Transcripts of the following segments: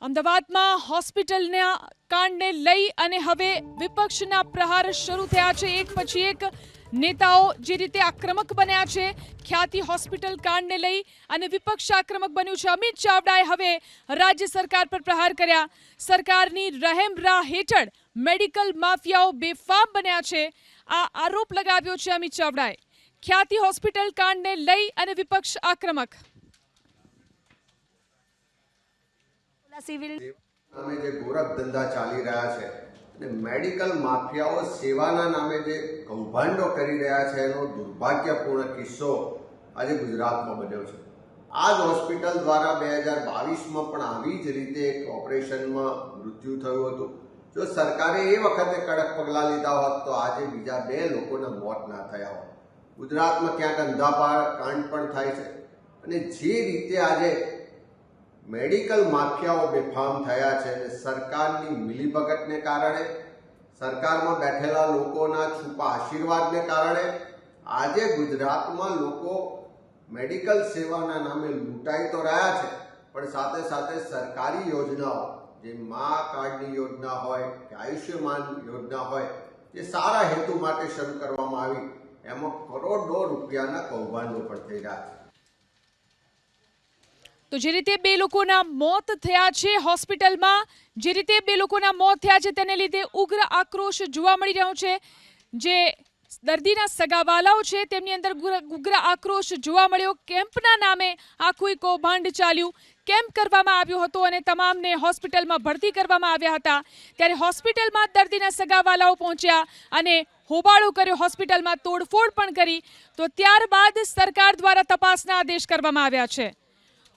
અમદાવાદમાં હોસ્પિટલના કાંડને લઈ અને હવે વિપક્ષના પ્રહાર શરૂ થયા છે। એક પછી એક નેતાઓ જે રીતે આક્રમક બન્યા છે ખ્યાતિ હોસ્પિટલ કાંડને લઈ અને વિપક્ષ આક્રમક બન્યું છે। અમિત ચાવડાએ હવે રાજ્ય સરકાર પર પ્રહાર કર્યા। સરકારની રહેમ રાહ હેઠળ મેડિકલ માફિયાઓ બેફામ બન્યા છે, આ આરોપ લગાવ્યો છે અમિત ચાવડાએ। ખ્યાતિ હોસ્પિટલ કાંડને લઈ અને વિપક્ષ આક્રમક। નામે જે ગોરખ ધંધા ચાલી રહ્યા છે અને મેડિકલ માફિયાઓ સેવાના નામે જે કૌભાંડો કરી રહ્યા છે એનો દુર્ભાગ્યપૂર્ણ કિસ્સો આજે ગુજરાતમાં બન્યો છે। આ જ હોસ્પિટલ દ્વારા 2022માં પણ આવી જ રીતે એક ઓપરેશનમાં મૃત્યુ થયું હતું। જો સરકારે એ વખતે કડક પગલાં લીધા હોત તો આજે બીજા 2 લોકોના મોત ના થયા હોત। ગુજરાતમાં ક્યાંક અંધાપા કાંડ પણ થાય છે અને જે રીતે આજે મેડિકલ માફિયાઓ બેફામ થયા છે અને સરકારની મિલીભગતને કારણે, સરકારમાં બેઠેલા લોકોના છુપા આશીર્વાદને કારણે આજે ગુજરાતમાં લોકો મેડિકલ સેવાના નામે લૂંટાઈ તો રહ્યા છે, પણ સાથે સાથે સરકારી યોજનાઓ જે મા કાર્ડની યોજના હોય કે આયુષ્યમાન યોજના હોય જે સારા હેતુ માટે શરૂ કરવામાં આવી એમાં કરોડો રૂપિયાના કૌભાંડો પણ થઈ રહ્યા છે। તો જે રીતે 2 લોકોના મોત થયા છે હોસ્પિટલમાં, જે રીતે 2 લોકોના મોત થયા છે તેને લીધે ઉગ્ર આક્રોશ જોવા મળી રહ્યો છે। જે દર્દીના સગાવાલાઓ છે તેમની અંદર ઉગ્ર આક્રોશ જોવા મળ્યો। કેમ્પના નામે આખું કૌભાંડ ચાલ્યું, કેમ્પ કરવામાં આવ્યો હતો અને તમામને હોસ્પિટલમાં ભરતી કરવામાં આવ્યા હતા। ત્યારે હોસ્પિટલમાં દર્દીના સગાવાલાઓ પહોંચ્યા અને હોબાળો કર્યો, હોસ્પિટલમાં તોડફોડ પણ કરી। તો ત્યારબાદ સરકાર દ્વારા તપાસના આદેશ કરવામાં આવ્યા છે।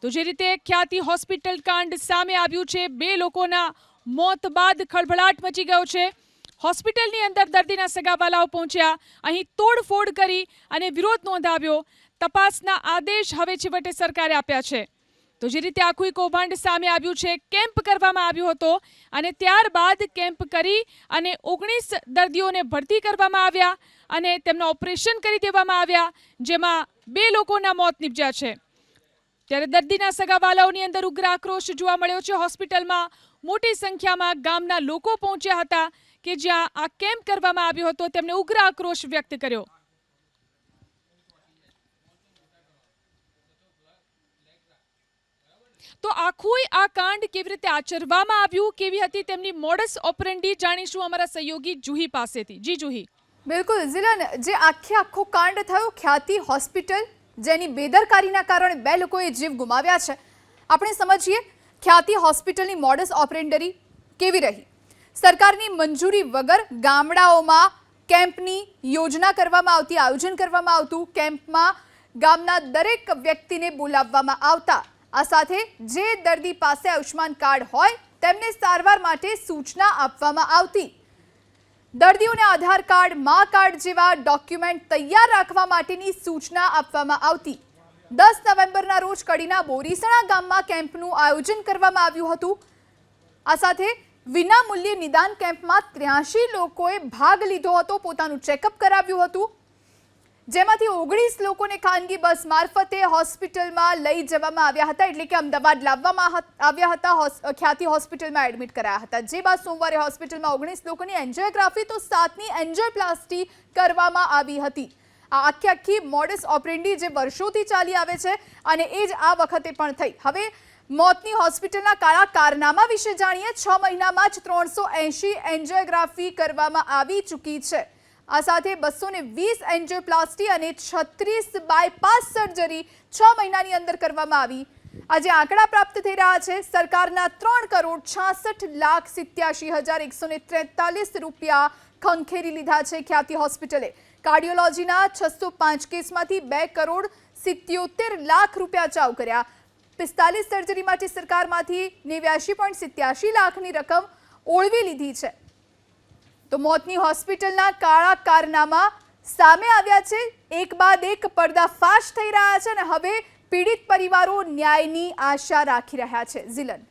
તો જે રીતે ખ્યાતિ હોસ્પિટલ કાંડ સામે આવ્યું છે, 2 લોકોના મોત બાદ ખળભળાટ મચી ગયો છે। હોસ્પિટલની અંદર દર્દીના સગાવાલાઓ પહોંચ્યા, અહીં તોડફોડ કરી અને વિરોધ નોંધાવ્યો। તપાસના આદેશ હવે છેવટે સરકારે આપ્યા છે। તો જે રીતે આખું કૌભાંડ સામે આવ્યું છે, કેમ્પ કરવામાં આવ્યો હતો અને ત્યારબાદ કેમ્પ કરી અને 19 દર્દીઓને ભરતી કરવામાં આવ્યા અને તેમના ઓપરેશન કરી દેવામાં આવ્યા, જેમાં 2 લોકોના મોત નીપજ્યા છે। ત્યારે દર્દીના સગાવાલાઓની અંદર ઉગ્ર આક્રોશ જોવા મળ્યો છે। હોસ્પિટલમાં મોટી સંખ્યામાં ગામના લોકો પહોંચ્યા હતા કે જ્યાં આ કેમ્પ કરવામાં આવ્યો હતો, તેમણે ઉગ્ર આક્રોશ વ્યક્ત કર્યો। તો આખું આ કાંડ કેવી રીતે આચરવામાં આવ્યું, કેવી હતી તેમની મોડસ ઓપરેન્ડી, જાણીશું અમારા સહયોગી જુહી પાસેથી। જી જુહી। બિલકુલ ઝિલન, જે આખો કાંડ થયો ખ્યાતિ હોસ્પિટલ, જેની બેદરકારીના કારણે 2 લોકોએ જીવ ગુમાવ્યા છે। આપણે સમજીએ ખ્યાતિ હોસ્પિટલની મોડસ ઓપરેન્ડરી કેવી રહી। સરકારની મંજૂરી વગર ગામડાઓમાં કેમ્પની યોજના કરવામાં આવતી, આયોજન કરવામાં આવતું, કેમ્પમાં ગામના દરેક વ્યક્તિને બોલાવવામાં આવતા। આ સાથે જે દર્દી પાસે આયુષ્માન કાર્ડ હોય તેમને સારવાર માટે સૂચના આપવામાં આવતી। દર્દીઓને આધાર કાર્ડ, મા કાર્ડ જેવા ડોક્યુમેન્ટ તૈયાર રાખવા માટેની સૂચના આપવામાં આવતી। 10 નવેમ્બરના રોજ કડીના બોરીસણા ગામમાં કેમ્પનું આયોજન કરવામાં આવ્યું હતું। આ સાથે વિનામૂલ્યે નિદાન કેમ્પમાં 83 લોકોએ ભાગ લીધો હતો, પોતાનું ચેકઅપ કરાવ્યું હતું, જેમાંથી 19 લોકોને ખાનગી બસ મારફતે હોસ્પિટલમાં લઈ જવામાં આવ્યા હતા, એટલે કે અમદાવાદ લાવવામાં આવ્યા હતા, ખ્યાતિ હોસ્પિટલમાં એડમિટ કરાયા હતા। જે બાદ સોમવારે હોસ્પિટલમાં 19 લોકોની એન્જિયોગ્રાફી તો 7ની એન્જિયોપ્લાસ્ટી કરવામાં આવી હતી। આ આખી મોડસ ઓપરેન્ડી જે વર્ષોથી ચાલી આવે છે અને એ જ આ વખતે પણ થઈ। હવે મોતની હોસ્પિટલના કાળા કારનામા વિશે જાણીએ। 6 મહિનામાં જ 380 એન્જિયોગ્રાફી કરવામાં આવી ચૂકી છે। આ સાથે 220 એન્જિયોપ્લાસ્ટી અને 36 બાયપાસ સર્જરી 6 મહિનાની અંદર કરવામાં આવી। આજે આંકડા પ્રાપ્ત થઈ રહ્યા છે, સરકારના 3,66,87,143 રૂપિયા ખંખેરી લીધા છે ખ્યાતિ હોસ્પિટલે। કાર્ડિયોલોજીના 605 કેસમાંથી 2,77,00,000 રૂપિયા ચાઉ કર્યા। 45 સર્જરી માટે સરકારમાંથી 89.87 લાખની રકમ ઓળવી લીધી છે। તો મોતની હોસ્પિટલના કાળા કારનામા સામે આવ્યા છે, એક બાદ એક પર્દાફાશ થઈ રહ્યા છે અને હવે પીડિત પરિવારો ન્યાયની આશા રાખી રહ્યા છે। ઝિલન।